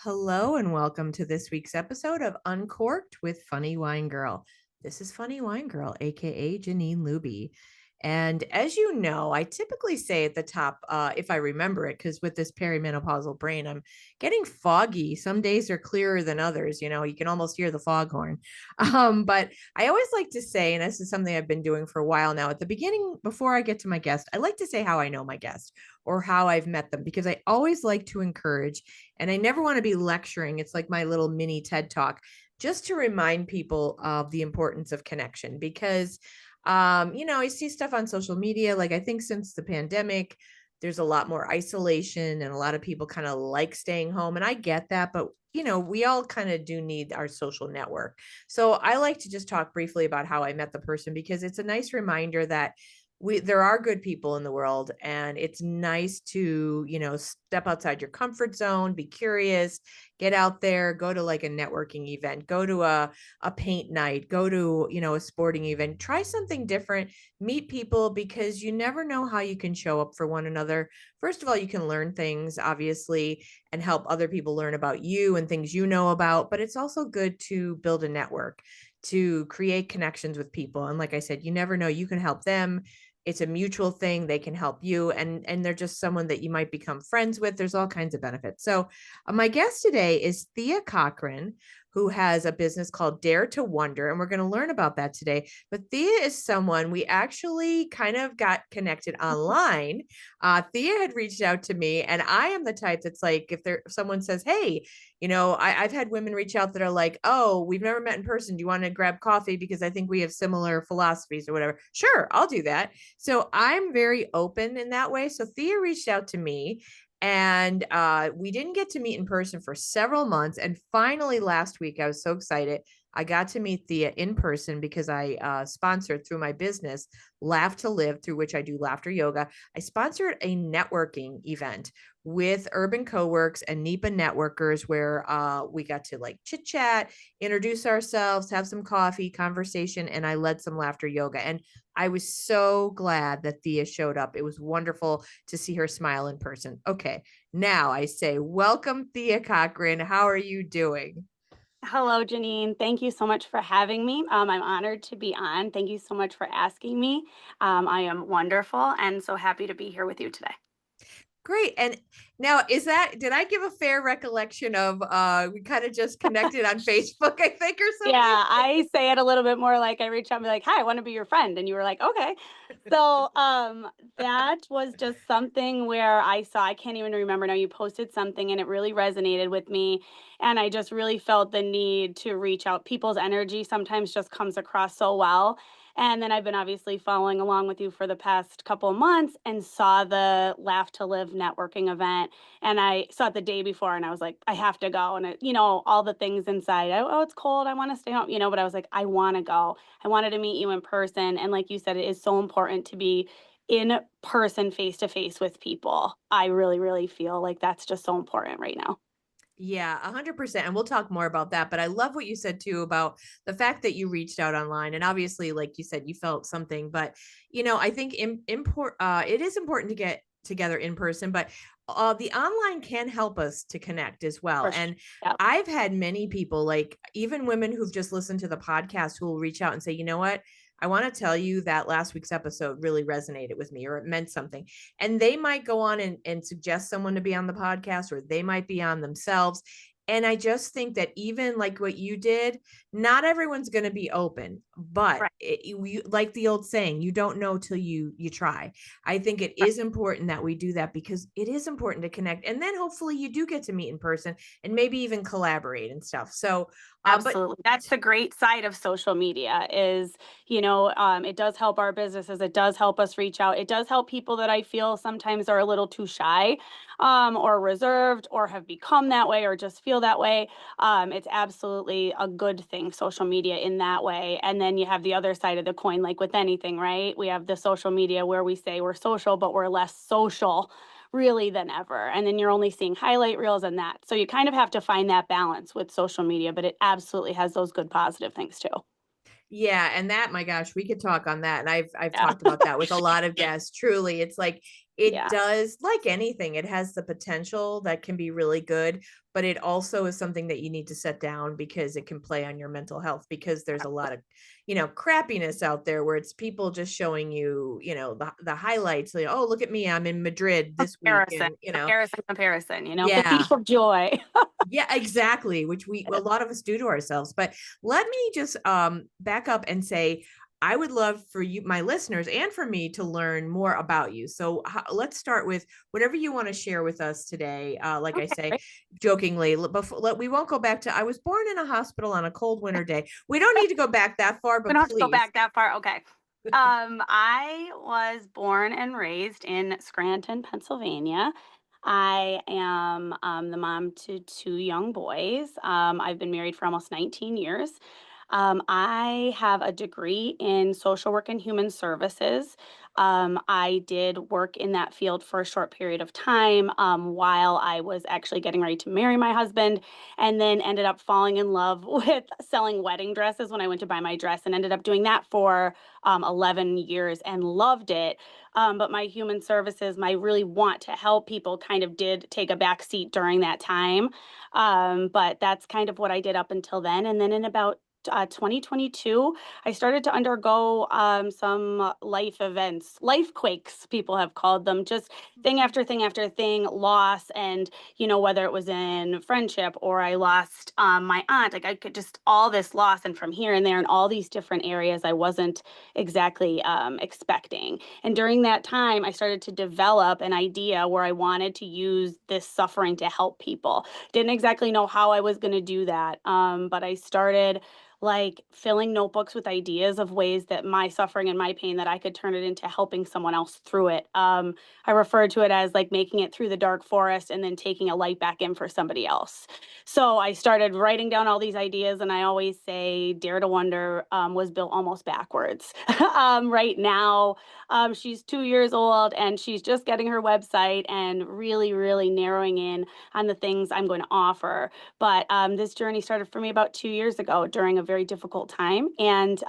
Hello and welcome to this week's episode of Uncorked with Funny Wine Girl. This is Funny Wine Girl, aka Janine Luby. And as you know, I typically say at the top, if I remember it, because with this perimenopausal brain, I'm getting foggy. Some days are clearer than others. You can almost hear the foghorn. But I always like to say, and this is something I've been doing for a while now, at the beginning, before I get to my guest, I like to say how I know my guest or how I've met them, because I always like to encourage, and I never want to be lecturing. It's like my little mini TED talk, just to remind people of the importance of connection. Because I see stuff on social media. Like, I think since the pandemic, there's a lot more isolation and a lot of people kind of like staying home. And I get that, but we all kind of do need our social network. So I like to just talk briefly about how I met the person, because it's a nice reminder that there are good people in the world, and it's nice to step outside your comfort zone, be curious, get out there, go to like a networking event, go to a paint night, go to a sporting event, try something different, meet people, because you never know how you can show up for one another. First of all, you can learn things, obviously, and help other people learn about you and things you know about, but it's also good to build a network, to create connections with people. And like I said, you never know, you can help them. It's a mutual thing. They can help you, and they're just someone that you might become friends with. There's all kinds of benefits. So my guest today is Thea Cochran, who has a business called Dare to Wonder, and we're going to learn about that today. But Thea is someone we actually kind of got connected online. Thea had reached out to me, and I am the type that's like, if someone says, hey, I've had women reach out that are like, oh, we've never met in person, do you want to grab coffee because I think we have similar philosophies or whatever? Sure, I'll do that. So I'm very open in that way. So Thea reached out to me, and we didn't get to meet in person for several months. And finally, last week, I was so excited. I got to meet Thea in person, because I sponsored through my business, Laugh to Live, through which I do laughter yoga. I sponsored a networking event with Urban Coworks and NEPA networkers, where we got to like chit chat, introduce ourselves, have some coffee, conversation, and I led some laughter yoga. And I was so glad that Thea showed up. It was wonderful to see her smile in person. Okay, now I say, welcome, Thea Cochran. How are you doing? Hello, Janine. Thank you so much for having me. I'm honored to be on. Thank you so much for asking me. I am wonderful and so happy to be here with you today. Great. And now, did I give a fair recollection of we kind of just connected on Facebook, I think, or something? Yeah, I say it a little bit more like I reach out and be like, "Hi, I want to be your friend," and you were like, "Okay." So, that was just something where I saw. I can't even remember now. You posted something and it really resonated with me, and I just really felt the need to reach out. People's energy sometimes just comes across so well. And then I've been obviously following along with you for the past couple of months and saw the Laugh to Live networking event, and I saw it the day before and I was like, I have to go. And all the things inside. Oh, it's cold. I want to stay home, but I was like, I want to go. I wanted to meet you in person. And like you said, it is so important to be in person, face to face with people. I really, really feel like that's just so important right now. Yeah, 100%. And we'll talk more about that. But I love what you said too about the fact that you reached out online. And obviously, like you said, you felt something. But, I think it is important to get together in person, but the online can help us to connect as well. For sure. And Yeah. I've had many people, like even women who've just listened to the podcast, who will reach out and say, you know what? I want to tell you that last week's episode really resonated with me, or it meant something. And they might go on and suggest someone to be on the podcast, or they might be on themselves. And I just think that even like what you did, not everyone's going to be open, but Right. like the old saying, you don't know till you try. I think it Right. is important that we do that, because it is important to connect, and then hopefully you do get to meet in person and maybe even collaborate and stuff. So, but Absolutely. That's the great side of social media is, it does help our businesses. It does help us reach out. It does help people that I feel sometimes are a little too shy, or reserved or have become that way or just feel that way. It's absolutely a good thing, social media in that way. And then you have the other side of the coin, like with anything, right? We have the social media where we say we're social, but we're less social really than ever. And then you're only seeing highlight reels and that. So you kind of have to find that balance with social media, but it absolutely has those good positive things too. yeah, and that, my gosh, we could talk on that. And I've Yeah. talked about that with a lot of guests. Truly, it's like it Yeah. does, like anything, it has the potential that can be really good, but it also is something that you need to set down because it can play on your mental health, because there's a lot of, crappiness out there where it's people just showing you, the highlights, like, oh, look at me, I'm in Madrid this week, Comparison, and comparison, the thief yeah. of joy. Yeah, exactly, which a lot of us do to ourselves. But let me just back up and say, I would love for you, my listeners, and for me to learn more about you. So let's start with whatever you want to share with us today. Like I Okay, say, great. jokingly, before, we won't go back to, I was born in a hospital on a cold winter day. We don't need to go back that far, We but don't have to go please. back that far. Okay. I was born and raised in Scranton, Pennsylvania. I am the mom to two young boys. I've been married for almost 19 years. I have a degree in social work and human services. I did work in that field for a short period of time while I was actually getting ready to marry my husband, and then ended up falling in love with selling wedding dresses when I went to buy my dress, and ended up doing that for 11 years and loved it. But my human services, my really want to help people kind of did take a back seat during that time. But that's kind of what I did up until then. And then in about 2022, I started to undergo some life events, life quakes, people have called them, just thing after thing after thing, loss. And, whether it was in friendship or I lost my aunt, like I could just all this loss and from here and there in all these different areas I wasn't exactly expecting. And during that time, I started to develop an idea where I wanted to use this suffering to help people. Didn't exactly know how I was going to do that, but I started like filling notebooks with ideas of ways that my suffering and my pain that I could turn it into helping someone else through it. I refer to it as like making it through the dark forest and then taking a light back in for somebody else. So I started writing down all these ideas, and I always say Dare to Wonder was built almost backwards. Right now, she's 2 years old and she's just getting her website and really, really narrowing in on the things I'm going to offer. But this journey started for me about 2 years ago during a very difficult time. And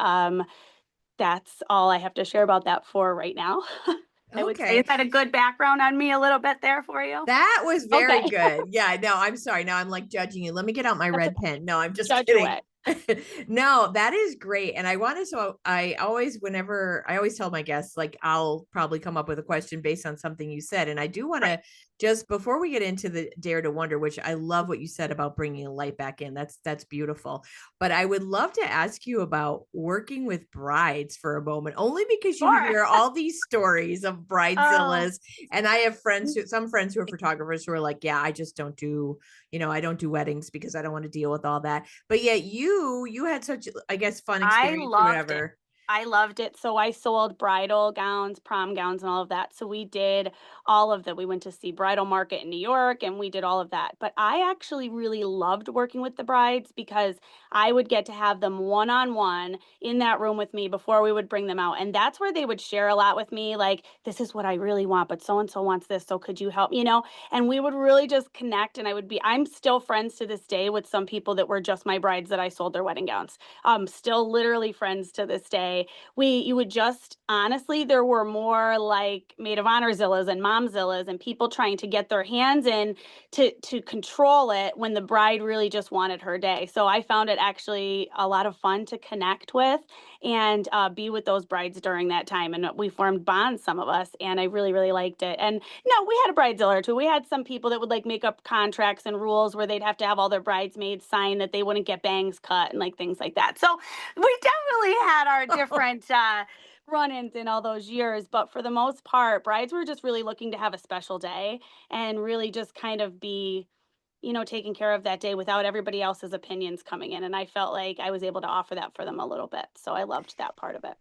that's all I have to share about that for right now. I would say, is Okay. that a good background on me a little bit there for you? That was very Okay. good. Yeah, no, I'm sorry. Now I'm like judging you. Let me get out my That's red okay. pen. No, I'm just Judge kidding. away. No, that is great. And I wanted, so I always tell my guests, like, I'll probably come up with a question based on something you said. And I do want Right. to, just before we get into the Dare to Wonder, which I love what you said about bringing a light back in. That's beautiful. But I would love to ask you about working with brides for a moment, only because you Sure. hear all these stories of Oh, bridezillas. And I have some friends who are photographers who are like, yeah, I just don't do, I don't do weddings because I don't want to deal with all that. But yet you had such, I guess, fun I experience or loved it. whatever. I loved it. So I sold bridal gowns, prom gowns, and all of that. So we did all of that. We went to see Bridal Market in New York and we did all of that. But I actually really loved working with the brides because I would get to have them one on one in that room with me before we would bring them out. And that's where they would share a lot with me like, this is what I really want, but so and so wants this. So could you help? And we would really just connect. And I'm still friends to this day with some people that were just my brides that I sold their wedding gowns. Still literally friends to this day. You would just honestly, there were more like maid of honor zillas and momzillas and people trying to get their hands in to control it when the bride really just wanted her day. So I found it actually a lot of fun to connect with and be with those brides during that time. And we formed bonds, some of us, and I really, really liked it. And no, we had a bridezilla or two. We had some people that would like make up contracts and rules where they'd have to have all their bridesmaids sign that they wouldn't get bangs cut and like things like that. So we definitely had our different run-ins in all those years, but for the most part, brides were just really looking to have a special day and really just kind of be, taken care of that day without everybody else's opinions coming in. And I felt like I was able to offer that for them a little bit. So I loved that part of it.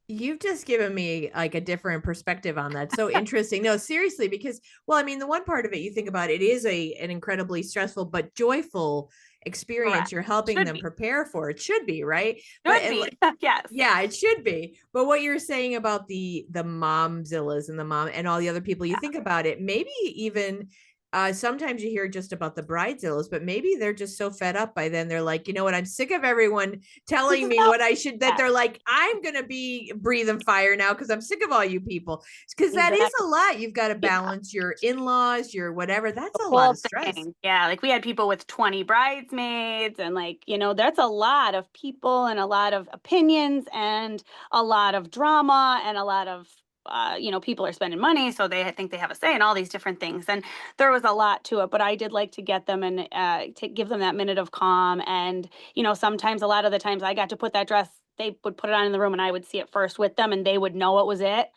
You've just given me like a different perspective on that. So interesting. No, seriously, because, well, I mean, the one part of it, you think about it is an incredibly stressful but joyful experience Correct. you're helping Should them be. prepare for. It should be, right? But Should and be. Yes. yeah, it should be. But what you're saying about the momzillas and the mom and all the other people, you Yeah. think about it, maybe even sometimes you hear just about the bridezillas, but maybe they're just so fed up by then. They're like, you know what? I'm sick of everyone telling me what I should, that Yeah, they're like, I'm going to be breathing fire now because I'm sick of all you people. Because that is a exactly. lot. You've got to Yeah. balance your in laws, your whatever. That's The a lot whole of stress. thing. Yeah, like we had people with 20 bridesmaids and like, that's a lot of people and a lot of opinions and a lot of drama and a lot of people are spending money, so they think they have a say in all these different things. And there was a lot to it, but I did like to get them and to give them that minute of calm. And, sometimes a lot of the times I got to put that dress, they would put it on in the room and I would see it first with them and they would know it was it.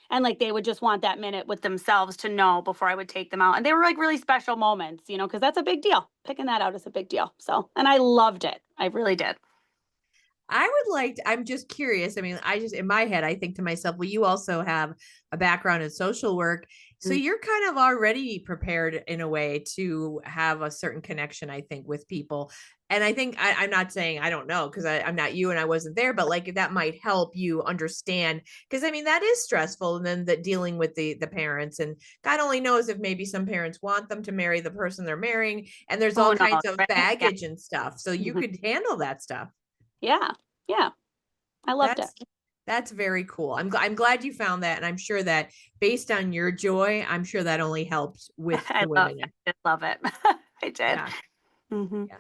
And like they would just want that minute with themselves to know before I would take them out. And they were like really special moments, because that's a big deal. Picking that out is a big deal. So, and I loved it. I really did. I'm just curious. I mean, I just, in my head, I think to myself, well, you also have a background in social work. So Mm. you're kind of already prepared in a way to have a certain connection, I think, with people. And I think I'm not saying I don't know because I'm not you and I wasn't there, but like that might help you understand. Because I mean, that is stressful. And then the dealing with the parents, and God only knows if maybe some parents want them to marry the person they're marrying. And there's all Who knows, kinds of right? Yeah. baggage and stuff. So you Mhm. could handle that stuff. Yeah. Yeah. I loved it. That's that's very cool. I'm glad you found that, and I'm sure that based on your joy, I'm sure that only helped with the I women. did love it. I did. Yeah. Hmm. Yeah.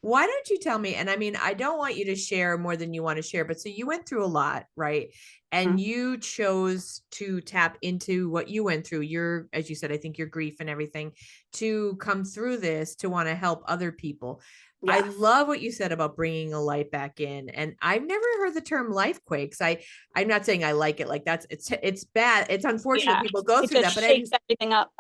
Why don't you tell me? And I mean, I don't want you to share more than you want to share, but so you went through a lot, right? And you chose to tap into what you went through, your, as you said, I think your grief and everything, to come through this, to want to help other people. I Yes. love what you said about bringing a light back in. And I've never heard the term life quakes. I'm not saying I like it. Like it's bad. It's unfortunate Yeah. people go It through just that, but shakes everything up.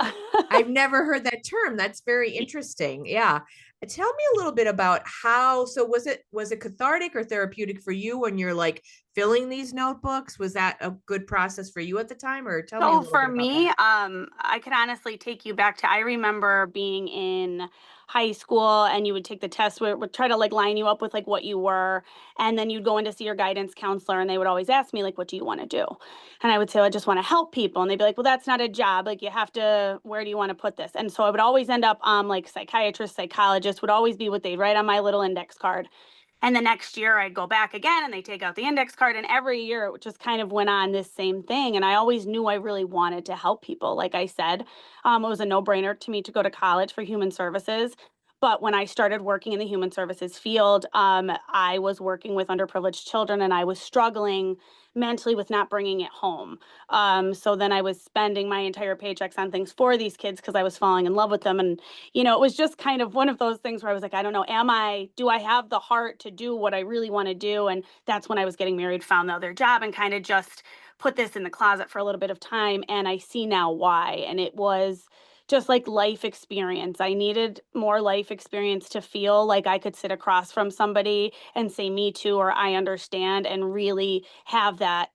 I've never heard that term. That's very interesting. Yeah. Tell me a little bit about how, so was it cathartic or therapeutic for you when you're like filling these notebooks? Was that a good process for you at the time, or tell me a So little for bit about that? me, I could honestly take you back to I remember being in high school and you would take the test where it would try to like line you up with like what you were. And then you'd go in to see your guidance counselor and they would always ask me, like, what do you want to do? And I would say, I just want to help people. And they'd be like, well, that's not a job. Like you have to, where do you want to put this? And so I would always end up like psychiatrist, psychologist would always be what they'd write on my little index card. And the next year I'd go back again and they take out the index card. And every year it just kind of went on this same thing. And I always knew I really wanted to help people. Like I said, it was a no brainer to me to go to college for human services. But when I started working in the human services field, I was working with underprivileged children and I was struggling mentally with not bringing it home. So then I was spending my entire paychecks on things for these kids because I was falling in love with them. And it was just kind of one of those things where I was like, I don't know, do I have the heart to do what I really want to do? And that's when I was getting married, found the other job, and kind of just put this in the closet for a little bit of time. And I see now why. And it was just like life experience. I needed more life experience to feel like I could sit across from somebody and say, me too, or I understand, and really have that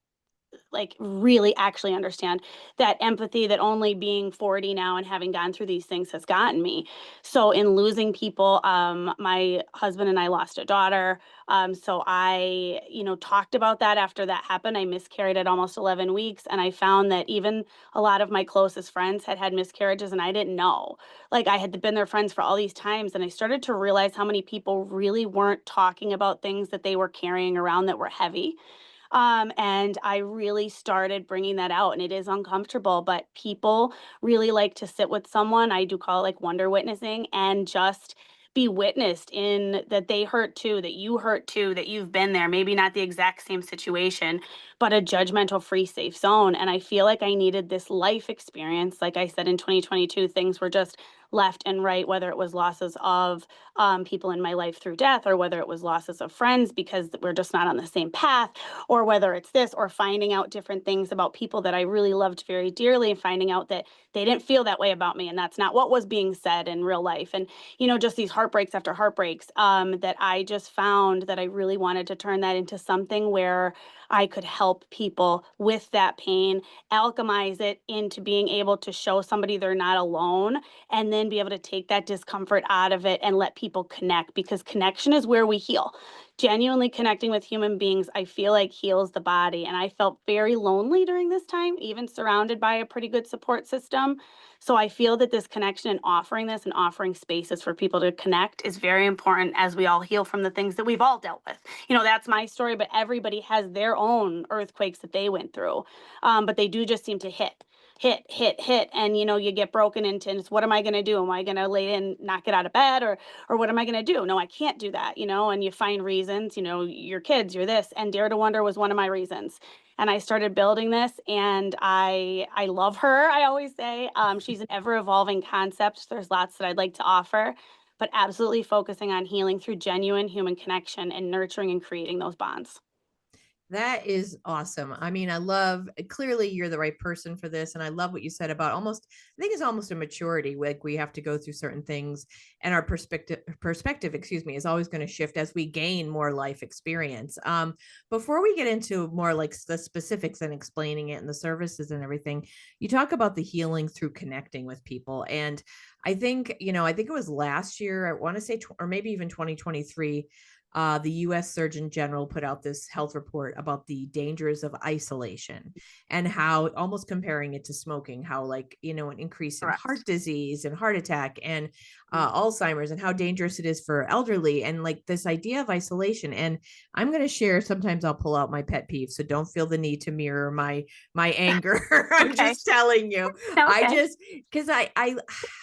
like really actually understand that empathy that only being 40 now and having gone through these things has gotten me. So in losing people, my husband and I lost a daughter. So I, talked about that after that happened. I miscarried at almost 11 weeks. And I found that even a lot of my closest friends had had miscarriages and I didn't know. Like I had been their friends for all these times. And I started to realize how many people really weren't talking about things that they were carrying around that were heavy. And I really started bringing that out, and it is uncomfortable, but people really like to sit with someone. I do call it like wonder witnessing and just be witnessed in that they hurt too, that you hurt too, that you've been there, maybe not the exact same situation, but a judgmental free safe zone. And I feel like I needed this life experience. Like I said, in 2022, things were just left and right, whether it was losses of people in my life through death, or whether it was losses of friends because we're just not on the same path, or whether it's this, or finding out different things about people that I really loved very dearly and finding out that they didn't feel that way about me and that's not what was being said in real life. And, just these heartbreaks after heartbreaks, that I just found that I really wanted to turn that into something where I could help people with that pain, alchemize it into being able to show somebody they're not alone, and then in, be able to take that discomfort out of it and let people connect, because connection is where we heal. Genuinely connecting with human beings, I feel like heals the body. And I felt very lonely during this time, even surrounded by a pretty good support system. So I feel that this connection and offering this and offering spaces for people to connect is very important as we all heal from the things that we've all dealt with. That's my story, but everybody has their own earthquakes that they went through. But they do just seem to hit. And, you get broken into, and it's, what am I going to do? Am I going to lay in, not get out of bed, or what am I going to do? No, I can't do that, and you find reasons, your kids, you're this, and Dare to Wonder was one of my reasons. And I started building this, and I love her. I always say, she's an ever evolving concept. There's lots that I'd like to offer, but absolutely focusing on healing through genuine human connection and nurturing and creating those bonds. That is awesome. I mean, I love, clearly you're the right person for this. And I love what you said about almost, I think it's almost a maturity. Like we have to go through certain things, and our perspective, excuse me, is always going to shift as we gain more life experience. Before we get into more like the specifics and explaining it and the services and everything, you talk about the healing through connecting with people. And I think it was last year, I want to say, or maybe even 2023, the US Surgeon General put out this health report about the dangers of isolation, and how, almost comparing it to smoking, how, like, an increase in heart Correct. disease and heart attack and Alzheimer's, and how dangerous it is for elderly, and like this idea of isolation. And I'm going to share, sometimes I'll pull out my pet peeve. So don't feel the need to mirror my anger. I'm Okay. just telling you. I Okay. just, because I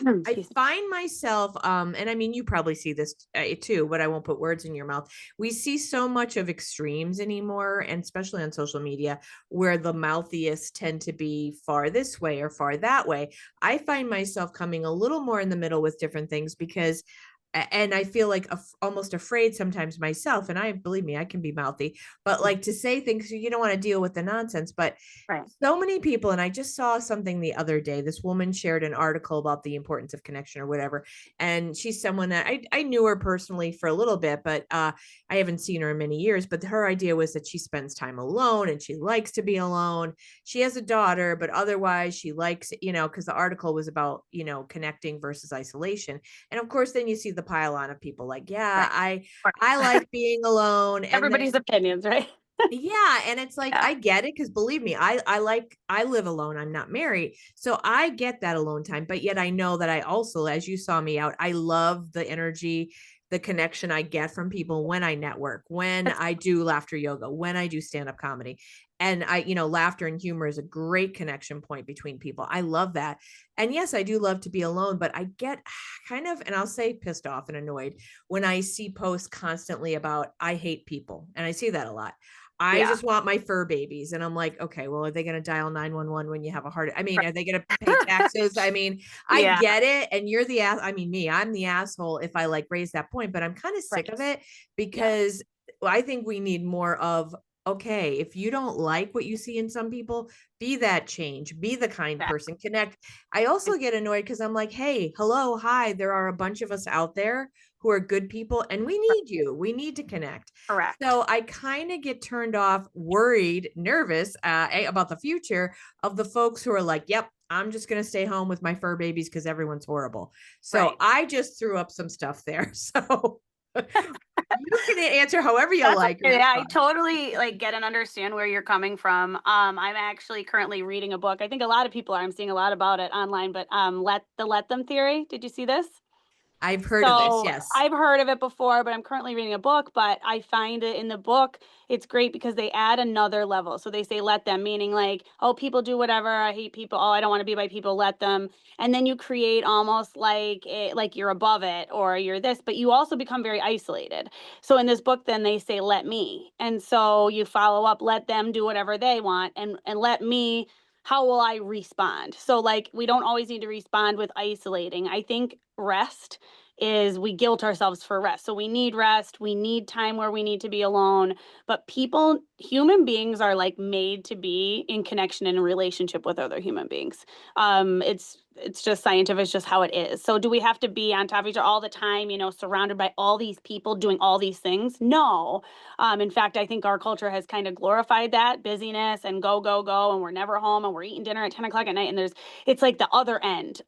Excuse me. find myself, and I mean, you probably see this too, but I won't put words in your mouth. We see so much of extremes anymore, and especially on social media, where the mouthiest tend to be far this way or far that way. I find myself coming a little more in the middle with different things, because and I feel like almost afraid sometimes myself. And I, believe me, I can be mouthy, but like to say things, you don't want to deal with the nonsense. But Right. so many people, and I just saw something the other day. This woman shared an article about the importance of connection or whatever. And she's someone that I knew her personally for a little bit, but I haven't seen her in many years. But her idea was that she spends time alone and she likes to be alone. She has a daughter, but otherwise she likes, because the article was about, connecting versus isolation. And of course, then you see the pile on of people like, yeah, Right. I like being alone. And then, Everybody's opinions, right? yeah, and it's like, Yeah. I get it, because believe me, I live alone. I'm not married. So I get that alone time, but yet I know that I also, as you saw me out, I love the energy, the connection I get from people when I network, when That's I do laughter yoga, when I do stand-up comedy. And laughter and humor is a great connection point between people. I love that. And yes, I do love to be alone, but I get kind of, and I'll say, pissed off and annoyed when I see posts constantly about, I hate people. And I see that a lot. I yeah. just want my fur babies. And I'm like, okay, well, are they going to dial 911 when you have a heart? I mean, are they going to pay taxes? I mean, I Yeah. get it. And you're the ass. I mean, I'm the asshole if I like raise that point, but I'm kind of sick of Right. it, Yeah. because I think we need more of, okay, if you don't like what you see in some people, be that change, be the kind Exactly. person, connect. I also get annoyed because I'm like, hey, hello, hi, there are a bunch of us out there who are good people, and we need you. We need to connect. Correct. So I kind of get turned off, worried, nervous about the future of the folks who are like, yep, I'm just going to stay home with my fur babies because everyone's horrible. So Right. I just threw up some stuff there. So you can answer however you That's like. okay. Yeah, I totally like get and understand where you're coming from. I'm actually currently reading a book. I think a lot of people are. I'm seeing a lot about it online, but let them theory. Did you see this? I've heard of this. So Yes. I've heard of it before, but I'm currently reading a book. But I find it in the book, it's great because they add another level. So they say, let them, meaning like, oh, people do whatever. I hate people. Oh, I don't want to be by people. Let them. And then you create almost like you're above it or you're this, but you also become very isolated. So in this book, then they say, let me. And so you follow up, let them do whatever they want, and let me. How will I respond? So, like, we don't always need to respond with isolating. I think rest is we guilt ourselves for rest. So we need rest, we need time where we need to be alone, but human beings are like made to be in connection and in relationship with other human beings. It's just scientific, it's just how it is. So do we have to be on top of each other all the time, surrounded by all these people doing all these things? No. In fact, I think our culture has kind of glorified that busyness and go, go, go, and we're never home and we're eating dinner at 10 o'clock at night. And it's like the other end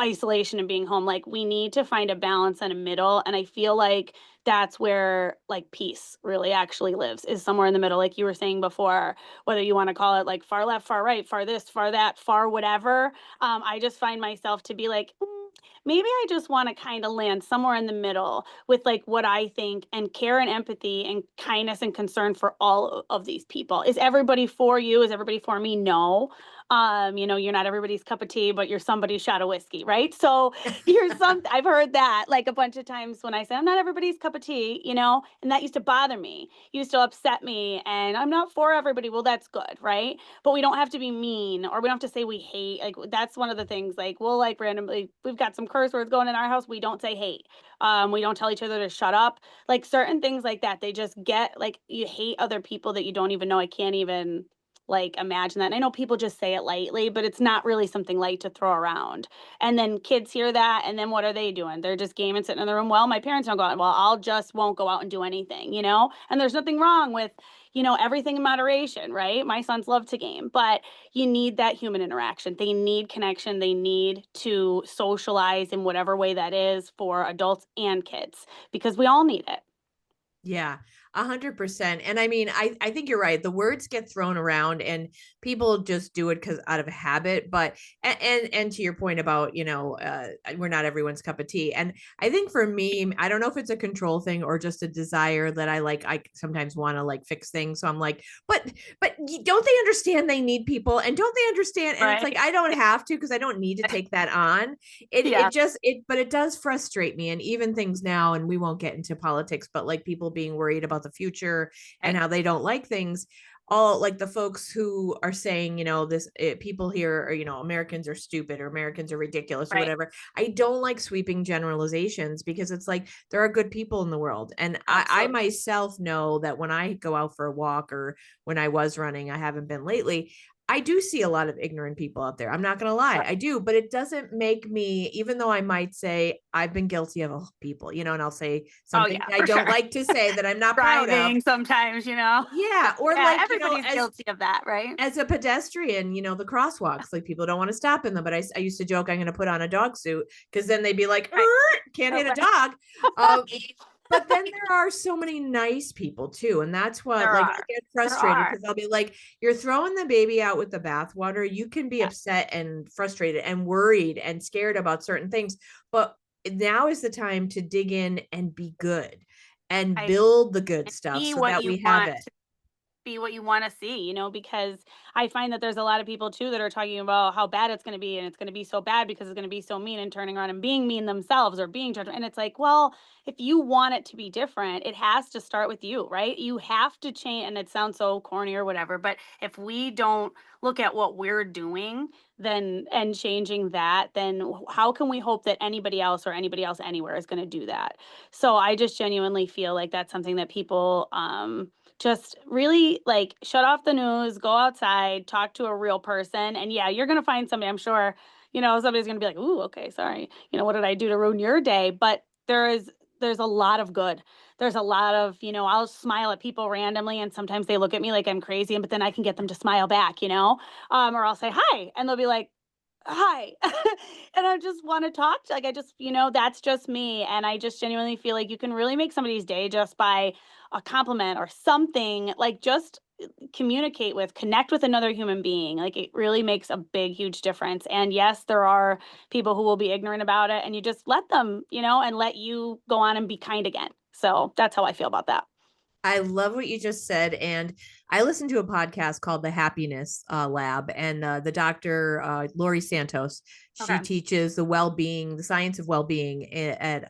isolation and being home. Like we need to find a balance and a middle. And I feel like that's where like peace really actually lives, is somewhere in the middle. Like you were saying before, whether you want to call it like far left, far right, far this, far that, far whatever. I just find myself to be like, maybe I just want to kind of land somewhere in the middle with like what I think, and care and empathy and kindness and concern for all of these people. Is everybody for you? Is everybody for me? No. You're not everybody's cup of tea, but you're somebody's shot of whiskey, right? So you're some, I've heard that like a bunch of times when I say I'm not everybody's cup of tea, and that used to bother me, used to upset me, and I'm not for everybody. Well, that's good, right? But we don't have to be mean, or we don't have to say we hate. Like that's one of the things. Like we'll like randomly, we've got some curse words going in our house. We don't say hate. We don't tell each other to shut up. Like certain things like that. They just get like you hate other people that you don't even know. I can't even like imagine that. And I know people just say it lightly, but it's not really something light to throw around. And then kids hear that, and then what are they doing? They're just gaming, sitting in the room. Well, my parents don't go out. Well, I'll just won't go out and do anything. And there's nothing wrong with everything in moderation, right? My sons love to game, but you need that human interaction. They need connection. They need to socialize in whatever way that is for adults and kids, because we all need it. Yeah, 100%. And I mean, I think you're right. The words get thrown around and people just do it because out of habit. But and to your point about, we're not everyone's cup of tea. And I think for me, I don't know if it's a control thing or just a desire that I sometimes want to like fix things. So I'm like, but don't they understand they need people? And don't they understand? And it's like Right. I don't have to, because I don't need to take that on. Yeah. But it does frustrate me. And even things now, and we won't get into politics, but like people being worried about the future and Right. how they don't like things, all like the folks who are saying, people here are, Americans are stupid or Americans are ridiculous or Right. whatever. I don't like sweeping generalizations, because it's like there are good people in the world. And I Absolutely. myself know that when I go out for a walk, or when I was running, I haven't been lately, I do see a lot of ignorant people out there. I'm not going to lie. I do, but it doesn't make me, even though I might say I've been guilty of people, and I'll say Oh something yeah, I for don't sure. like to say that I'm not proud of. Driving sometimes. Yeah. Or Yeah, like, everybody's guilty of that, right? as a pedestrian, the crosswalks, like people don't want to stop in them. But I used to joke, I'm going to put on a dog suit, because then they'd be like, Right. can't Oh, hit a right. dog. Um, but then there are so many nice people too. And that's what, There like, I are. get There frustrated, are. because I'll be like, you're throwing the baby out with the bathwater. You can be Yeah. upset and frustrated and worried and scared about certain things. But now is the time to dig in and be good and I build the good and stuff be so what that you we have want it. be what you want to see, because I find that there's a lot of people too that are talking about how bad it's going to be, and it's going to be so bad because it's going to be so mean, and turning around and being mean themselves or being judged. And it's like, well, if you want it to be different, it has to start with you, right? You have to change. And it sounds so corny or whatever, but if we don't look at what we're doing, then and changing that, then how can we hope that anybody else or anybody else anywhere is going to do that? So I just genuinely feel like that's something that people just really like shut off the news, go outside, talk to a real person. And yeah, you're going to find somebody, I'm sure, somebody's going to be like, "Ooh, okay, sorry. What did I do to ruin your day?" But there's a lot of good. There's a lot of, I'll smile at people randomly, and sometimes they look at me like I'm crazy, but then I can get them to smile back. Or I'll say hi, and they'll be like, "Hi." And I just want to talk like I just, that's just me. And I just genuinely feel like you can really make somebody's day just by a compliment or something, like just connect with another human being. Like it really makes a big, huge difference. And yes, there are people who will be ignorant about it, and you just let them, and let you go on and be kind again. So that's how I feel about that. I love what you just said. And I listened to a podcast called The Happiness Lab, and the doctor, Lori Santos, she Okay. teaches the science of well-being at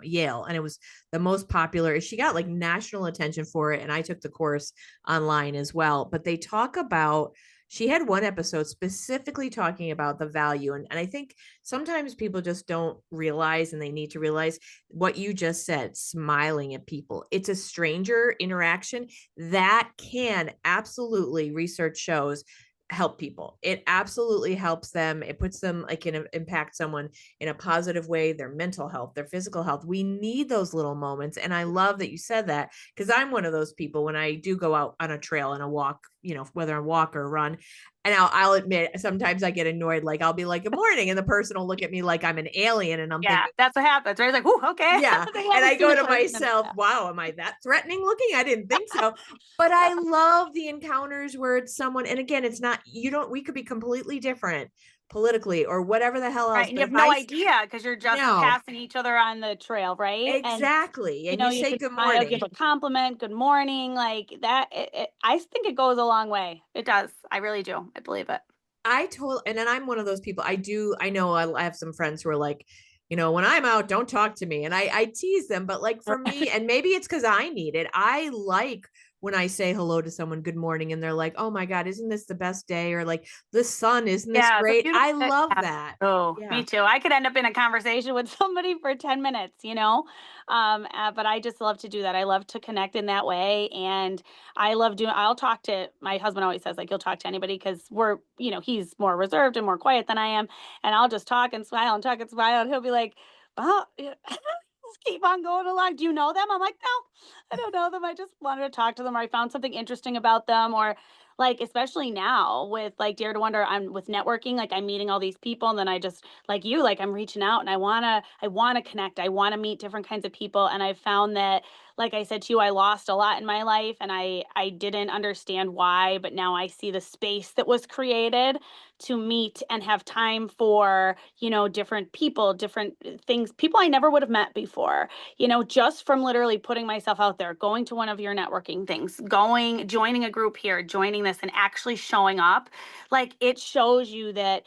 Yale. And it was the most popular. She got like national attention for it. And I took the course online as well. But they talk about, she had one episode specifically talking about the value. And I think sometimes people just don't realize, and they need to realize what you just said, smiling at people. It's a stranger interaction that can absolutely, research shows, help people. It absolutely helps them. It puts them like impact someone in a positive way, their mental health, their physical health. We need those little moments. And I love that you said that, because I'm one of those people when I do go out on a trail and a walk whether I walk or run. And I'll admit, sometimes I get annoyed. Like I'll be like, "Good morning," and the person will look at me like I'm an alien, and I'm Yeah, thinking, that's what happens, right? It's like, "Ooh, okay." yeah. They And haven't I seen go the to person in a myself, while. wow, am I that threatening looking? I didn't think so. But I love the encounters where it's someone, and again, it's not, we could be completely different politically or whatever the hell Right, else. and you But have if no idea because you're just no, passing each other on the trail, right? And, exactly. And you you say can good smile, give morning. a compliment, "Good morning," like that, I think it goes a long way. It does. I really do. I believe it. And then I'm one of those people. I know I have some friends who are like, when I'm out, don't talk to me. And I tease them, but like for me, and maybe it's because I need it, I like when I say hello to someone, good morning, and they're like, oh my God, isn't this the best day? Or like, the sun, isn't this Yeah, it's a great? beautiful I thing. love Yeah. that. Oh, Yeah. me too. I could end up in a conversation with somebody for 10 minutes, but I just love to do that. I love to connect in that way. And I'll talk to my husband always says, like, he'll talk to anybody because he's more reserved and more quiet than I am. And I'll just talk and smile and talk and smile. And he'll be like, oh, yeah, just keep on going along. Do you know them? I'm like, no, I don't know them. I just wanted to talk to them, or I found something interesting about them, or like, especially now with like Dare to Wonder, I'm with networking, like I'm meeting all these people, and then I just like you, like I'm reaching out and I wanna connect. I wanna meet different kinds of people. And I found that, like I said to you, I lost a lot in my life and I didn't understand why, but now I see the space that was created to meet and have time for, different people, different things, people I never would have met before, just from literally putting myself out there, going to one of your networking things, joining a group here, joining this, and actually showing up. Like it shows you that,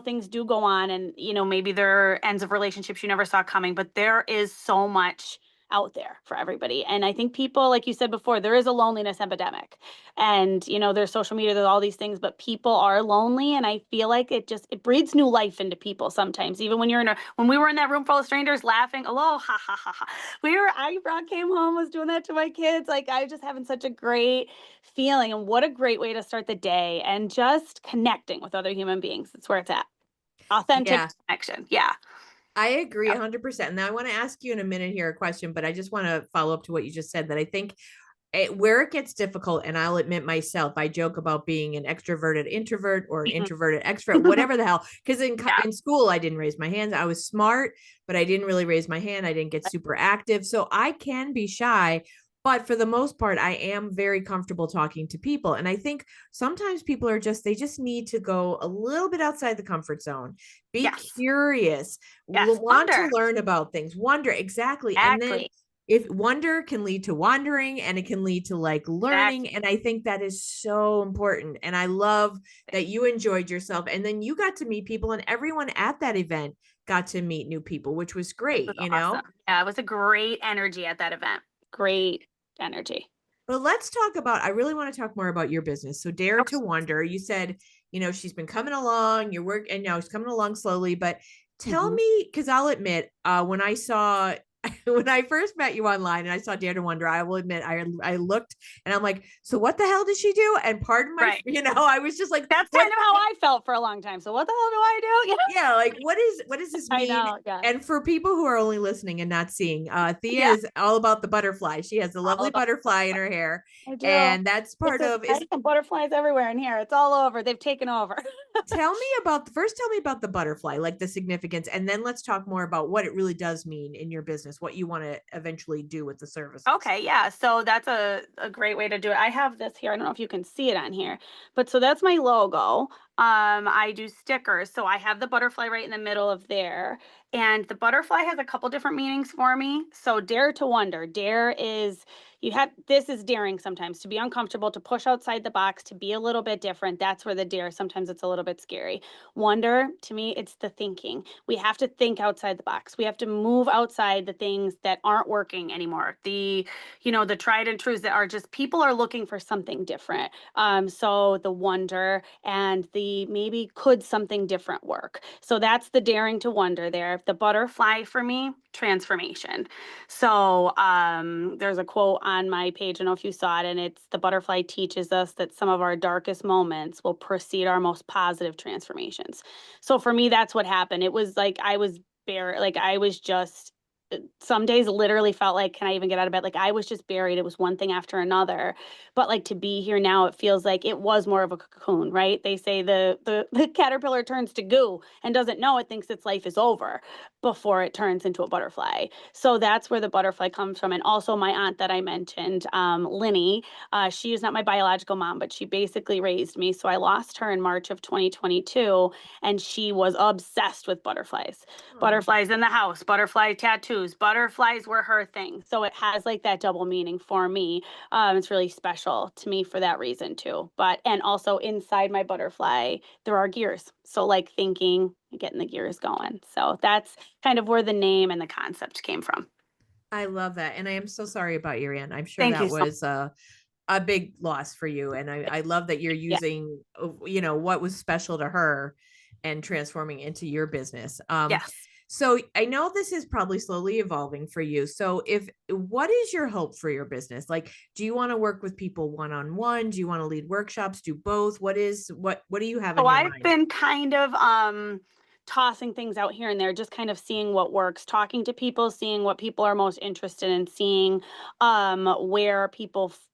things do go on, and, maybe there are ends of relationships you never saw coming, but there is so much out there for everybody. And I think people, like you said before, there is a loneliness epidemic. And, there's social media, there's all these things, but people are lonely. And I feel like it breathes new life into people sometimes. Even when we were in that room full of strangers laughing, hello, ha ha ha ha. I brought came home, was doing that to my kids. Like I was just having such a great feeling. And what a great way to start the day, and just connecting with other human beings. That's where it's at. Authentic Yeah. connection. Yeah. I agree Yep. 100%. Now I want to ask you in a minute here a question, but I just want to follow up to what you just said, that I think where it gets difficult, and I'll admit myself, I joke about being an extroverted introvert or an Mhm. introverted extrovert, whatever the hell. Because Yeah. in school, I didn't raise my hands. I was smart, but I didn't really raise my hand. I didn't get super active, so I can be shy. But for the most part, I am very comfortable talking to people. And I think sometimes people they just need to go a little bit outside the comfort zone, be Yes. curious, Yes. want to Wonder. learn about things, wonder exactly. And then Exactly. if wonder can lead to wandering, and it can lead to like learning, Exactly. and I think that is so important. And I love that you enjoyed yourself, and then you got to meet people, and everyone at that event got to meet new people, which was It great, was awesome. you know. Yeah, it was a great energy at that event. Great energy. But let's talk about, I really want to talk more about your business. So Dare Okay. to Wonder, you said, she's been coming along, your work, and now she's coming along slowly, but tell Mhm. me, because I'll admit, when I saw when I first met you online and I saw Dare to Wonder, I will admit I looked and I'm like, so what the hell did she do? And pardon my, Right. I was just like, That's what? kind of how I felt for a long time. So what the hell do I do? Yeah, like what does this I mean? know. Yeah. And for people who are only listening and not seeing, Thea Yeah. is all about the butterfly. She has a All lovely about butterfly in her hair, I do. and that's It's part a of is right? Butterflies everywhere in here. It's all over. They've taken over. tell me about the butterfly, like the significance, and then let's talk more about what it really does mean in your business, what you want to eventually do with the services. Okay, yeah. So that's a great way to do it. I have this here. I don't know if you can see it on here, but so that's my logo. I do stickers. So I have the butterfly right in the middle of there. And the butterfly has a couple different meanings for me. So dare to wonder. Dare is this is daring sometimes, to be uncomfortable, to push outside the box, to be a little bit different. That's where the dare, sometimes it's a little bit scary. Wonder, to me, it's the thinking. We have to think outside the box. We have to move outside the things that aren't working anymore. The tried and truths that are just, people are looking for something different. So the wonder and the maybe, could something different work? So that's the daring to wonder there. The butterfly for me, transformation. So there's a quote on my page. I don't know if you saw it, and it's, the butterfly teaches us that some of our darkest moments will precede our most positive transformations. So for me, that's what happened. It was like I was bare, like I was just some days literally felt like, can I even get out of bed? Like I was just buried. It was one thing after another. But like to be here now, it feels like it was more of a cocoon, right? They say the caterpillar turns to goo and doesn't know it, thinks its life is over before it turns into a butterfly. So that's where the butterfly comes from. And also my aunt that I mentioned, Linny, she is not my biological mom, but she basically raised me. So I lost her in March of 2022, and she was obsessed with butterflies. Oh, Butterflies in the house, butterfly tattoos, butterflies were her thing. So it has like that double meaning for me. It's really special to me for that reason too. But, and also inside my butterfly, there are gears. So like thinking, getting the gears going. So that's kind of where the name and the concept came from. I love that. And I am so sorry about your aunt. I'm sure Thank you that so was a big loss for you. And I love that you're Yeah. using, what was special to her and transforming into your business. Yes. So I know this is probably slowly evolving for you. So what is your hope for your business? Like, do you want to work with people one on one? Do you want to lead workshops? Do both? What do you have So in your I've mind? been kind of tossing things out here and there, just kind of seeing what works, talking to people, seeing what people are most interested in, seeing where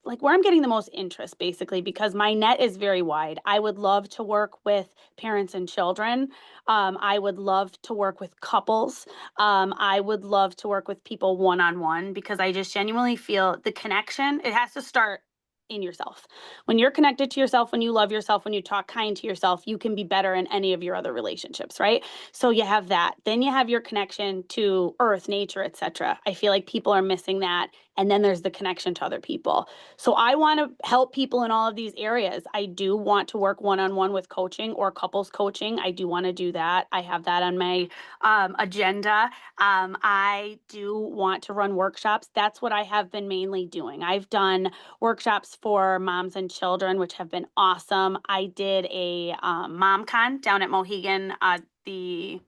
like where I'm getting the most interest basically, because my net is very wide. I would love to work with parents and children. I would love to work with couples. I would love to work with people one on one, because I just genuinely feel the connection, it has to start in yourself. When you're connected to yourself, when you love yourself, when you talk kind to yourself, you can be better in any of your other relationships, right? So you have that. Then you have your connection to earth, nature, etc. I feel like people are missing that. And then there's the connection to other people. So I want to help people in all of these areas. I do want to work one on one with coaching or couples coaching. I do want to do that. I have that on my agenda. I do want to run workshops. That's what I have been mainly doing. I've done workshops for moms and children, which have been awesome. I did a mom con down at Mohegan, the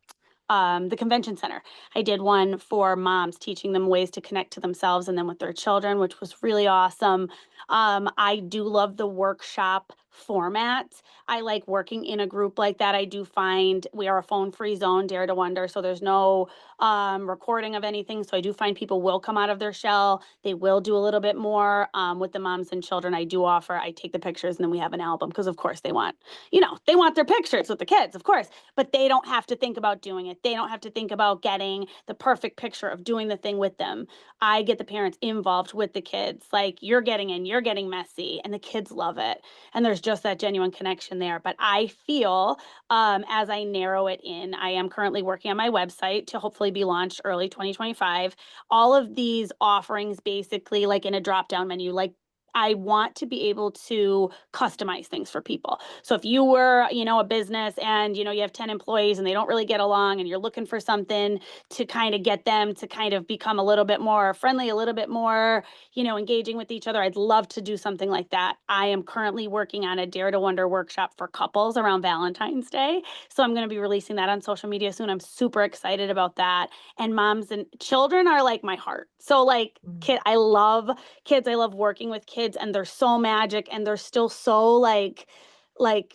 convention center. I did one for moms, teaching them ways to connect to themselves and then with their children, which was really awesome. I do love the workshop format. I like working in a group like that. I do find we are a phone free zone, Dare to Wonder. So there's no recording of anything. So I do find people will come out of their shell. They will do a little bit more with the moms and children. I do offer, I take the pictures and then we have an album, because of course they want, they want their pictures with the kids, of course, but they don't have to think about doing it. They don't have to think about getting the perfect picture of doing the thing with them. I get the parents involved with the kids. Like you're getting in, you're getting messy, and the kids love it. And there's just that genuine connection there. But I feel as I narrow it in, I am currently working on my website to hopefully be launched early 2025. All of these offerings basically like in a drop down menu, like I want to be able to customize things for people. So if you were, a business and, you have 10 employees and they don't really get along and you're looking for something to kind of get them to kind of become a little bit more friendly, a little bit more, engaging with each other, I'd love to do something like that. I am currently working on a Dare to Wonder workshop for couples around Valentine's Day. So I'm going to be releasing that on social media soon. I'm super excited about that. And moms and children are like my heart. So like I love kids. I love working with kids, and they're so magic and they're still so like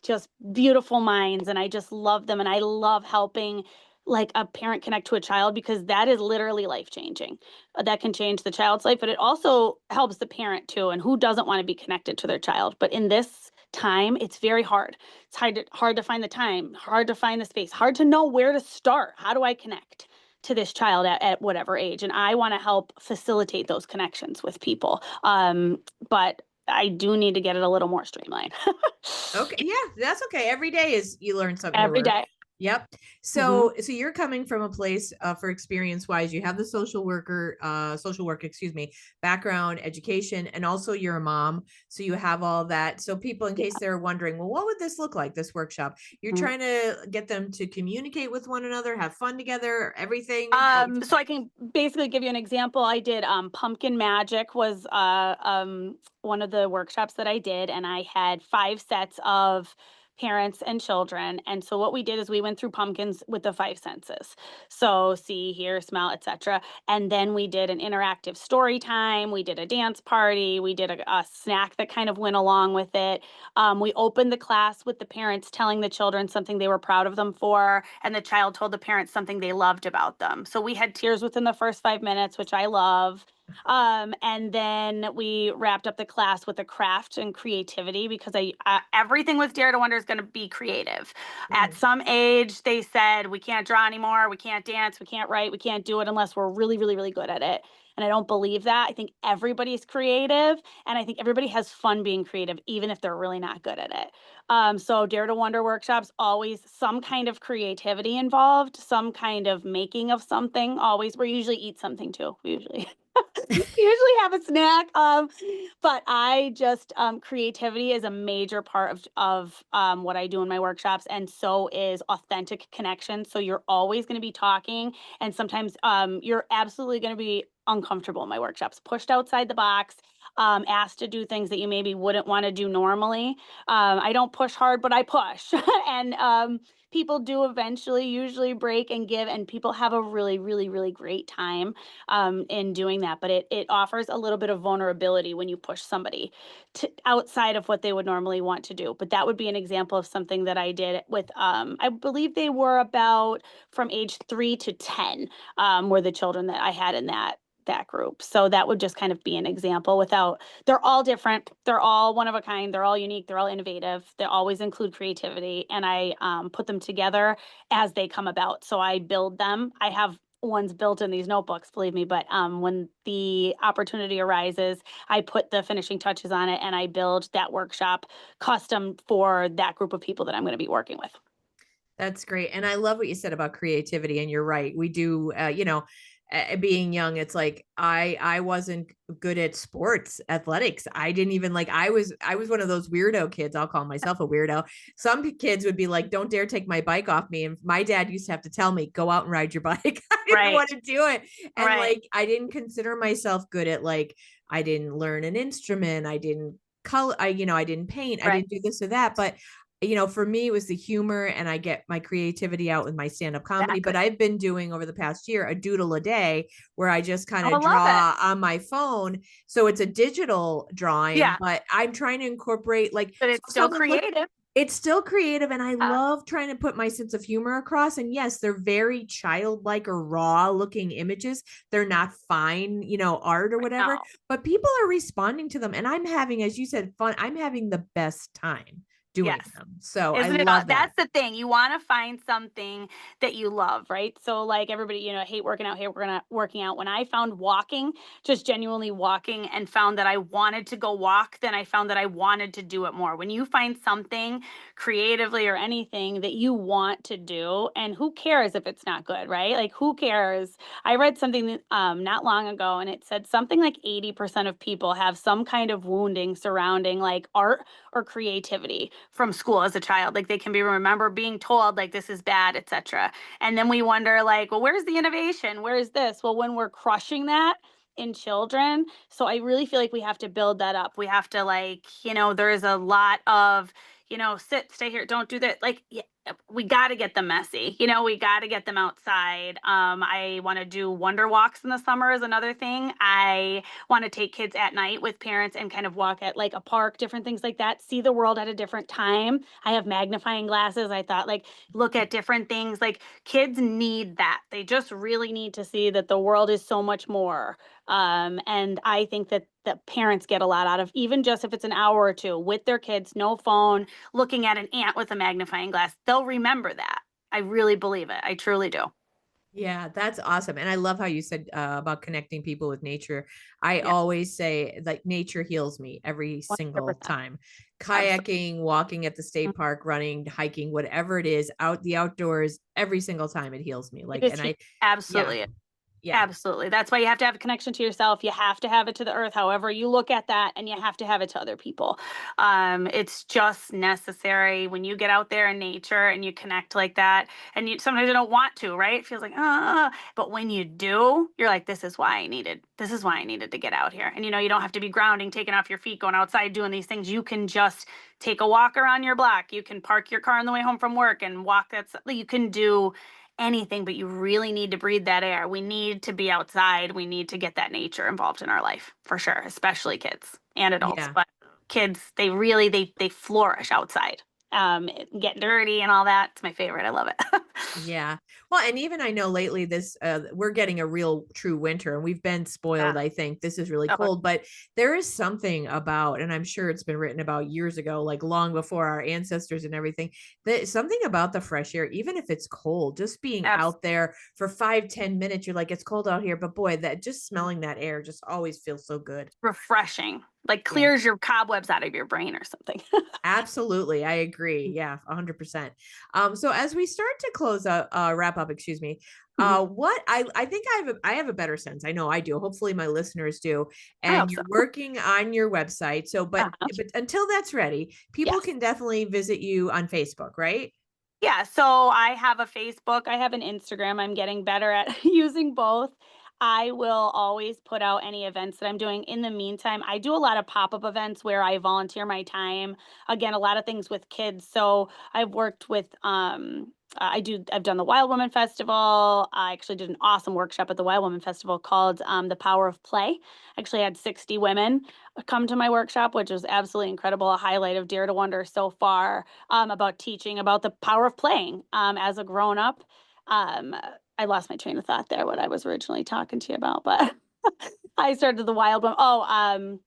just beautiful minds, and I just love them, and I love helping like a parent connect to a child, because that is literally life changing. That can change the child's life, but it also helps the parent too, and who doesn't want to be connected to their child? But in this time, it's very hard. It's hard to find the time, hard to find the space, hard to know where to start. How do I connect to this child at whatever age? And I want to help facilitate those connections with people. But I do need to get it a little more streamlined. Okay, yeah, that's okay. Every day is you learn something Every newer. day. Yep. Mhm. So you're coming from a place for experience wise. You have the social work, excuse me, background, education, and also you're a mom. So you have all that. So people, in case Yeah. they're wondering, well, what would this look like? This workshop? You're Mhm. trying to get them to communicate with one another, have fun together, everything. So I can basically give you an example. I did pumpkin magic was one of the workshops that I did, and I had 5 sets of parents and children. And so what we did is we went through pumpkins with the five senses. So see, hear, smell, etc. And then we did an interactive story time. We did a dance party. We did a snack that kind of went along with it. We opened the class with the parents telling the children something they were proud of them for, and the child told the parents something they loved about them. So we had tears within the first 5 minutes, which I love. And then we wrapped up the class with a craft and creativity because everything with Dare to Wonder is going to be creative. At Mm. some age, they said we can't draw anymore, we can't dance, we can't write, we can't do it unless we're really, really, really good at it. And I don't believe that. I think everybody's creative, and I think everybody has fun being creative, even if they're really not good at it. So Dare to Wonder workshops, always some kind of creativity involved, some kind of making of something. Always, we usually eat something too. We usually usually have a snack. But I just creativity is a major part of what I do in my workshops, and so is authentic connection. So you're always going to be talking, and sometimes you're absolutely going to be uncomfortable in my workshops, pushed outside the box, asked to do things that you maybe wouldn't want to do normally. I don't push hard, but I push, and people do eventually usually break and give, and people have a really, really, really great time in doing that. But it offers a little bit of vulnerability when you push somebody to outside of what they would normally want to do. But that would be an example of something that I did with I believe they were about from age 3 to 10 were the children that I had in that group. So that would just kind of be an example without they're all different. They're all one of a kind. They're all unique. They're all innovative. They always include creativity. And I put them together as they come about. So I build them. I have ones built in these notebooks, believe me. But when the opportunity arises, I put the finishing touches on it and I build that workshop custom for that group of people that I'm going to be working with. That's great. And I love what you said about creativity. And you're right. We do, being young, it's like I wasn't good at sports athletics. I didn't even like I was one of those weirdo kids. I'll call myself a weirdo. Some kids would be like, don't dare take my bike off me. And my dad used to have to tell me, go out and ride your bike. I didn't Right. want to do it. And Right. like I didn't consider myself good at like I didn't learn an instrument. I didn't color, I didn't paint, I Right. didn't do this or that. But for me, it was the humor and I get my creativity out with my stand up comedy. Exactly. But I've been doing over the past year a doodle a day where I just kind Oh, I of love it. draw on my phone. So it's a digital drawing, Yeah. but I'm trying to incorporate like, But so it's still someone look, creative. it's still creative. And I Uh, love trying to put my sense of humor across. And yes, they're very childlike or raw looking images. They're not fine, art or whatever, no. but people are responding to them. And I'm having, as you said, fun. I'm having the best time doing Yes. them. So I Isn't it? love that. That's the thing. You want to find something that you love, right? So, like everybody, hate working out, hate working out. When I found walking, just genuinely walking, and found that I wanted to go walk, then I found that I wanted to do it more. When you find something creatively or anything that you want to do, and who cares if it's not good, right? Like, who cares? I read something not long ago, and it said something like 80% of people have some kind of wounding surrounding like art or creativity from school as a child. Like they can be remember being told like this is bad, etc. And then we wonder like, well, where's the innovation? Where is this? Well, when we're crushing that in children, so I really feel like we have to build that up. We have to like, there's a lot of, sit, stay here, don't do that. Like, yeah, we got to get them messy. We got to get them outside. I want to do wonder walks in the summer is another thing. I want to take kids at night with parents and kind of walk at like a park, different things like that, see the world at a different time. I have magnifying glasses. I thought like look at different things. Like kids need that. They just really need to see that the world is so much more. And I think that parents get a lot out of even just if it's an hour or two with their kids, no phone, looking at an ant with a magnifying glass. They'll remember that. I really believe it. I truly do. Yeah, that's awesome. And I love how you said about connecting people with nature. I Yeah, always say like nature heals me every single 100%. time. Absolutely. Kayaking, walking at the state park, running, hiking, whatever it is, out the outdoors, every single time it heals me. It Like, is and huge. yeah, Absolutely. Yeah. Absolutely. That's why you have to have a connection to yourself. You have to have it to the earth, however you look at that, and you have to have it to other people. It's just necessary when you get out there in nature and you connect like that. And you sometimes you don't want to, right? It feels like, but when you do, you're like, this is why I needed to get out here. And you don't have to be grounding, taking off your feet, going outside, doing these things. You can just take a walk around your block. You can park your car on the way home from work and walk. You can do anything, but you really need to breathe that air. We need to be outside. We need to get that nature involved in our life for sure, especially kids and adults. Yeah. But kids, they really they flourish outside. Get dirty and all that. It's my favorite. I love it. Yeah. Well, and even I know lately this we're getting a real true winter and we've been spoiled, Yeah. I think. This is really Oh, cold, but there is something about, and I'm sure it's been written about years ago, like long before our ancestors and everything, that something about the fresh air, even if it's cold, just being abs out there for 5-10 minutes, you're like, it's cold out here, but boy, that just smelling that air just always feels so good. refreshing. Like Yeah. clears your cobwebs out of your brain or something. Absolutely, I agree. Yeah, 100%. So as we start to close up, wrap up, excuse me, Mhm. what I think I have a better sense. I know I do. Hopefully, my listeners do. I And hope so. you're working on your website. So, Uh-huh. but until that's ready, people Yes. can definitely visit you on Facebook, right? Yeah, so I have a Facebook, I have an Instagram. I'm getting better at using both. I will always put out any events that I'm doing. In the meantime, I do a lot of pop-up events where I volunteer my time. Again, a lot of things with kids. So I've worked with I've done the Wild Woman Festival. I actually did an awesome workshop at the Wild Woman Festival called The Power of Play. I actually had 60 women come to my workshop, which was absolutely incredible. A highlight of Dare to Wonder so far, about teaching about the power of playing as a grown up. Um, I lost my train of thought there, what I was originally talking to you about, but I started the wild one. Oh,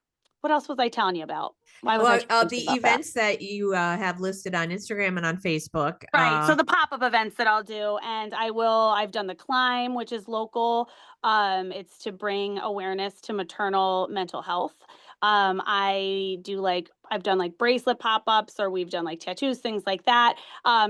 what else was I telling you about? Why was I Well, talking to you the about that? events that you have listed on Instagram and on Facebook. Right. So the pop-up events that I'll do, and I've done the climb, which is local. It's to bring awareness to maternal mental health. I've done like bracelet pop-ups, or we've done like tattoos, things like that.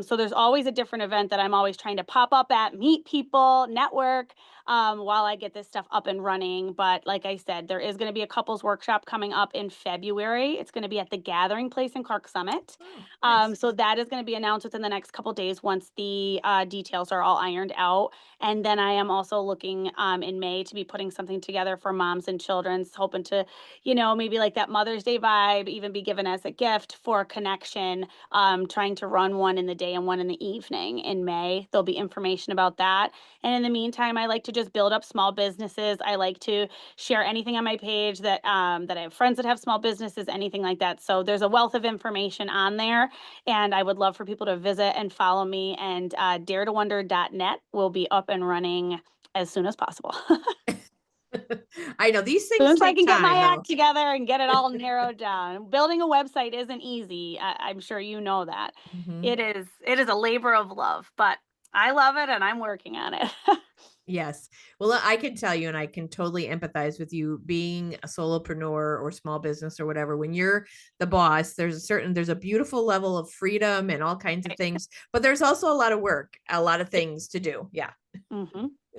So there's always a different event that I'm always trying to pop up at, meet people, network, while I get this stuff up and running. But like I said, there is going to be a couples workshop coming up in February. It's going to be at the Gathering Place in Clark Summit. Oh, nice. So that is going to be announced within the next couple days once the details are all ironed out. And then I am also looking in May to be putting something together for moms and children's, hoping to, maybe like that Mother's Day vibe, even be given as a gift for a connection. Trying to run one in the day and one in the evening in May. There'll be information about that. And in the meantime, I like to just build up small businesses. I like to share anything on my page that I have friends that have small businesses, anything like that. So there's a wealth of information on there, and I would love for people to visit and follow me. And daretowonder.net will be up and running as soon as possible. I know these As soon things as I take can get my time, though. act together and get it all narrowed down. Building a website isn't easy. I'm sure you know that. Mhm. It is a labor of love, but I love it and I'm working on it. Yes. Well, I can tell you, and I can totally empathize with you being a solopreneur or small business or whatever. When you're the boss, there's a beautiful level of freedom and all kinds of things, but there's also a lot of work, a lot of things to do. Yeah. Hmm.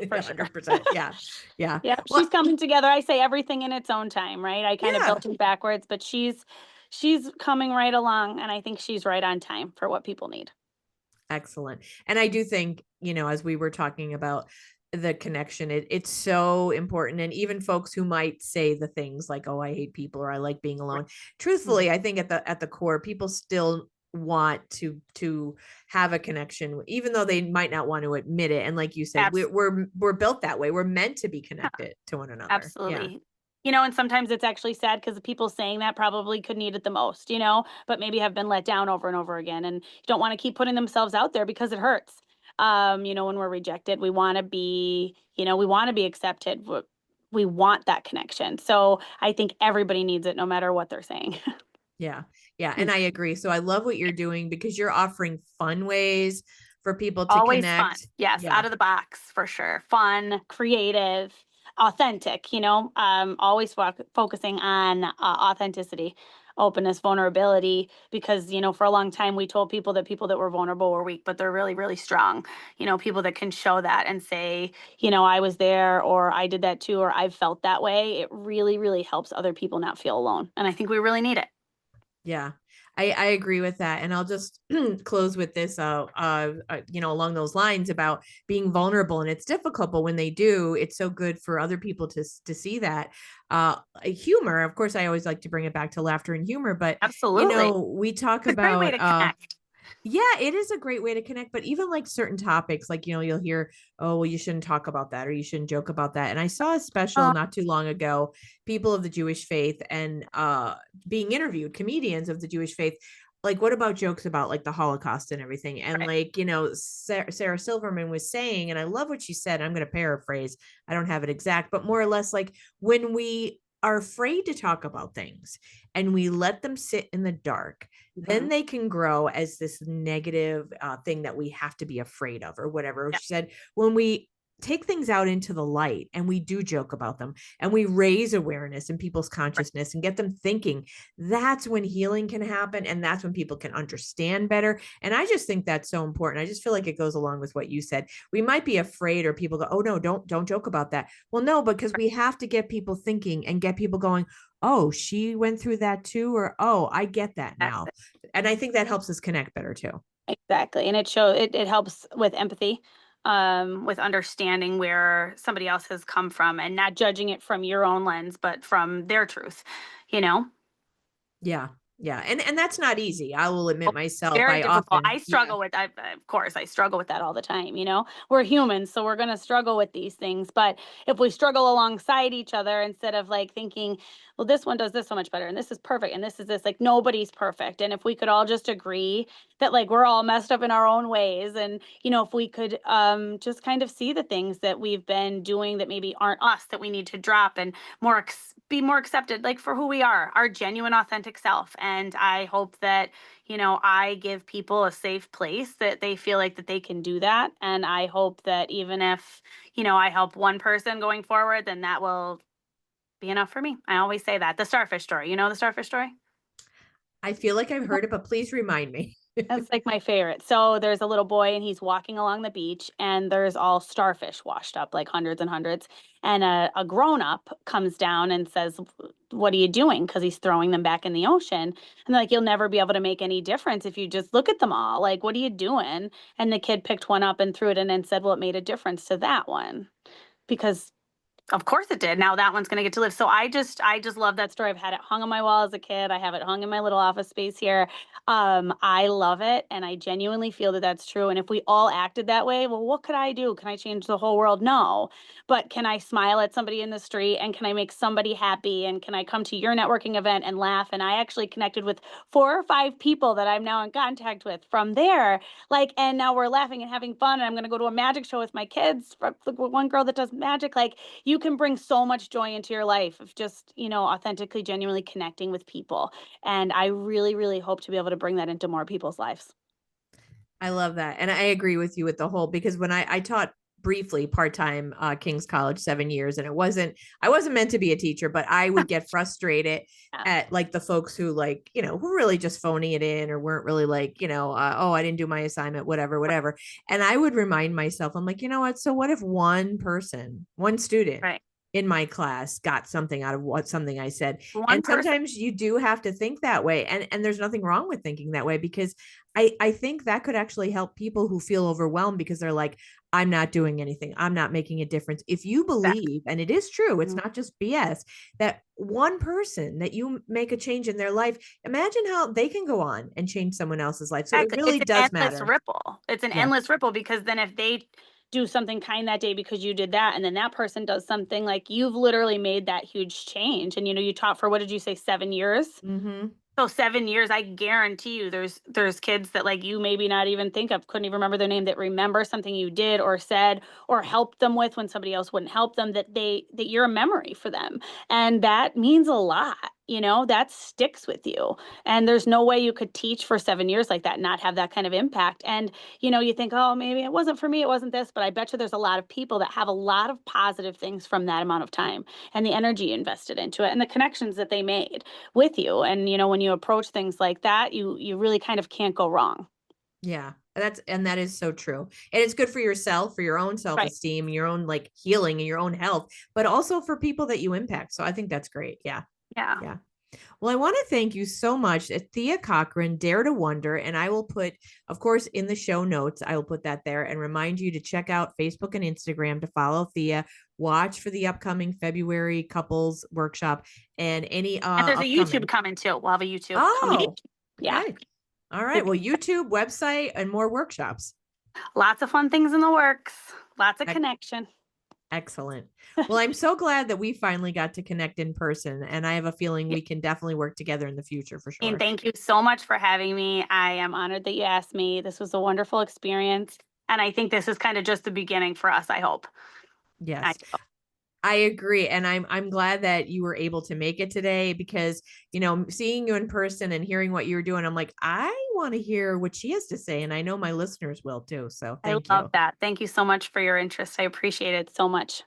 For sure. 100%. Yeah. Yeah. Yep, Well, she's coming together. I say everything in its own time, right? I kind of yeah. built it backwards, but she's coming right along, and I think she's right on time for what people need. Excellent. And I do think, as we were talking about the connection, it's so important. And even folks who might say the things like, oh, I hate people or I like being Right. alone. Mhm. Truthfully, I think at the core, people still want to have a connection, even though they might not want to admit it. And like you said, Abs- we're built that way. We're meant to be connected to one another. Yeah. Absolutely. And sometimes it's actually sad because the people saying that probably could need it the most, but maybe have been let down over and over again and don't want to keep putting themselves out there because it hurts. When we're rejected, we want to be accepted. We want that connection. So I think everybody needs it no matter what they're saying. Yeah. Yeah. And I agree. So I love what you're doing because you're offering fun ways for people to Always fun. connect. Yes, Yeah. out of the box for sure. Fun, creative, authentic, always focusing on authenticity. openness, vulnerability, because, for a long time we told people that were vulnerable were weak, but they're really, really strong. People that can show that and say, I was there, or I did that too, or I've felt that way. It really, really helps other people not feel alone. And I think we really need it. Yeah, I agree with that. And I'll just close with this, along those lines about being vulnerable. And it's difficult, but when they do, it's so good for other people to see that. Humor, of course, I always like to bring it back to laughter and humor, but, Absolutely. we talk It's a great way about, to connect. yeah, it is a great way to connect, but even like certain topics, like, you'll hear, oh, well, you shouldn't talk about that or you shouldn't joke about that. And I saw a special Oh, not too long ago, people of the Jewish faith and being interviewed, comedians of the Jewish faith. Like, what about jokes about like the Holocaust and everything? And right. like, Sarah Silverman was saying, and I love what she said. I'm going to paraphrase, I don't have it exact, but more or less like when we are afraid to talk about things and we let them sit in the dark, then Mhm. they can grow as this negative thing that we have to be afraid of or whatever. Yeah, She said, when we take things out into the light and we do joke about them and we raise awareness in people's right. consciousness and get them thinking, that's when healing can happen. And that's when people can understand better. And I just think that's so important. I just feel like it goes along with what you said. We might be afraid, or people go, oh no, don't joke about that. Well, no, because we have to get people thinking and get people going, oh, she went through that too, or oh, I get that now. Exactly. And I think that helps us connect better too. Exactly. And it helps with empathy, with understanding where somebody else has come from and not judging it from your own lens, but from their truth, you know? Yeah. Yeah. And that's not easy. I will admit myself. Very I difficult. often, I yeah. struggle with that. Of course, I struggle with that all the time. We're humans, so we're going to struggle with these things. But if we struggle alongside each other instead of like thinking, well, this one does this so much better, and this is perfect, and this is this, like nobody's perfect. And if we could all just agree that like we're all messed up in our own ways, and if we could just kind of see the things that we've been doing that maybe aren't us, that we need to drop and be more accepted, like for who we are, our genuine, authentic self. And I hope that I give people a safe place that they feel like that they can do that. And I hope that even if, I help one person going forward, then that will be enough for me. I always say that. The starfish story, the starfish story? I feel like I've heard it, but please remind me. That's like my favorite. So there's a little boy and he's walking along the beach and there's all starfish washed up, like hundreds and hundreds. And a grown up comes down and says, what are you doing? Because he's throwing them back in the ocean. And they're like, you'll never be able to make any difference if you just look at them all. Like, what are you doing? And the kid picked one up and threw it in and said, well, it made a difference to that one because of course it did. Now that one's gonna get to live. So I just love that story. I've had it hung on my wall as a kid. I have it hung in my little office space here. I love it, and I genuinely feel that that's true. And if we all acted that way, well, what could I do? Can I change the whole world? No. But can I smile at somebody in the street and can I make somebody happy? And can I come to your networking event and laugh? And I actually connected with 4 or 5 people that I'm now in contact with from there. Like, and now we're laughing and having fun. And I'm gonna go to a magic show with my kids. One girl that does magic, like you can bring so much joy into your life of just, authentically, genuinely connecting with people. And I really, really hope to be able to bring that into more people's lives. I love that. And I agree with you with the whole, because when I taught briefly part-time King's College 7 years, and I wasn't meant to be a teacher, but I would get frustrated Yeah. at like the folks who like, who really just phoning it in or weren't really like, oh, I didn't do my assignment, whatever, whatever. And I would remind myself, I'm like, you know what? So what if one person, one student Right. in my class got something out of something I said? One And person. sometimes you do have to think that way. And there's nothing wrong with thinking that way, because I think that could actually help people who feel overwhelmed because they're like, I'm not doing anything. I'm not making a difference. If you Exactly. believe, and it is true, it's Mhm. not just BS, that one person that you make a change in their life, imagine how they can go on and change someone else's life. So it Exactly. It's really an does endless matter. ripple. It's an Yeah. endless ripple because then if they do something kind that day because you did that, and then that person does something, like you've literally made that huge change. And you taught for, what did you say, 7 years? Mm-hmm. So 7 years, I guarantee you, there's kids that like you maybe not even think of, couldn't even remember their name, that remember something you did or said or helped them with when somebody else wouldn't help them. That you're a memory for them, and that means a lot. that sticks with you. And there's no way you could teach for 7 years like that, and not have that kind of impact. And, you think, oh, maybe it wasn't for me, it wasn't this, but I bet you there's a lot of people that have a lot of positive things from that amount of time and the energy invested into it and the connections that they made with you. And, when you approach things like that, you really kind of can't go wrong. Yeah. That is so true. And it's good for yourself, for your own Right. self-esteem, your own like healing and your own health, but also for people that you impact. So I think that's great. Yeah. Yeah. Yeah. Well, I want to thank you so much, Thea Cochran, Dare to Wonder. And I will put, of course, in the show notes, I will put that there and remind you to check out Facebook and Instagram to follow Thea, watch for the upcoming February couples workshop and any And there's a YouTube upcoming. coming too. We'll have a YouTube coming. Oh, Yeah. okay. All right. Well, YouTube, website, and more workshops. Lots of fun things in the works. Lots of Ec- connection. Excellent. Well, I'm so glad that we finally got to connect in person, and I have a feeling we can definitely work together in the future for And sure. thank you so much for having me. I am honored that you asked me. This was a wonderful experience. And I think this is kind of just the beginning for us, I hope. I Yes. I agree. And I'm glad that you were able to make it today because, seeing you in person and hearing what you're doing, I'm like, I want to hear what she has to say. And I know my listeners will too. So I thank love you. that. Thank you so much for your interest. I appreciate it so much.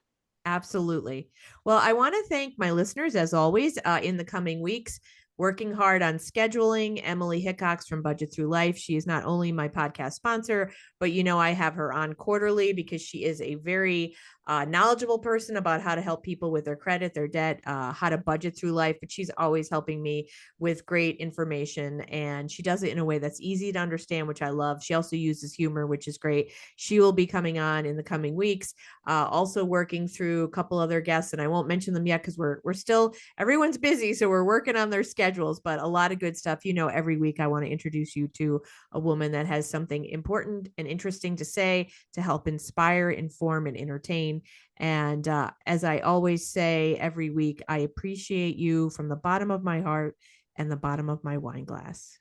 Absolutely. Well, I want to thank my listeners as always in the coming weeks. Working hard on scheduling. Emily Hickox from Budget Through Life. She is not only my podcast sponsor, but I have her on quarterly because she is a very knowledgeable person about how to help people with their credit, their debt, how to budget through life. But she's always helping me with great information. And she does it in a way that's easy to understand, which I love. She also uses humor, which is great. She will be coming on in the coming weeks, also working through a couple other guests. And I won't mention them yet because we're still, everyone's busy. So we're working on their schedules, but a lot of good stuff. Every week I want to introduce you to a woman that has something important and interesting to say to help inspire, inform, and entertain. And as I always say every week, I appreciate you from the bottom of my heart and the bottom of my wine glass.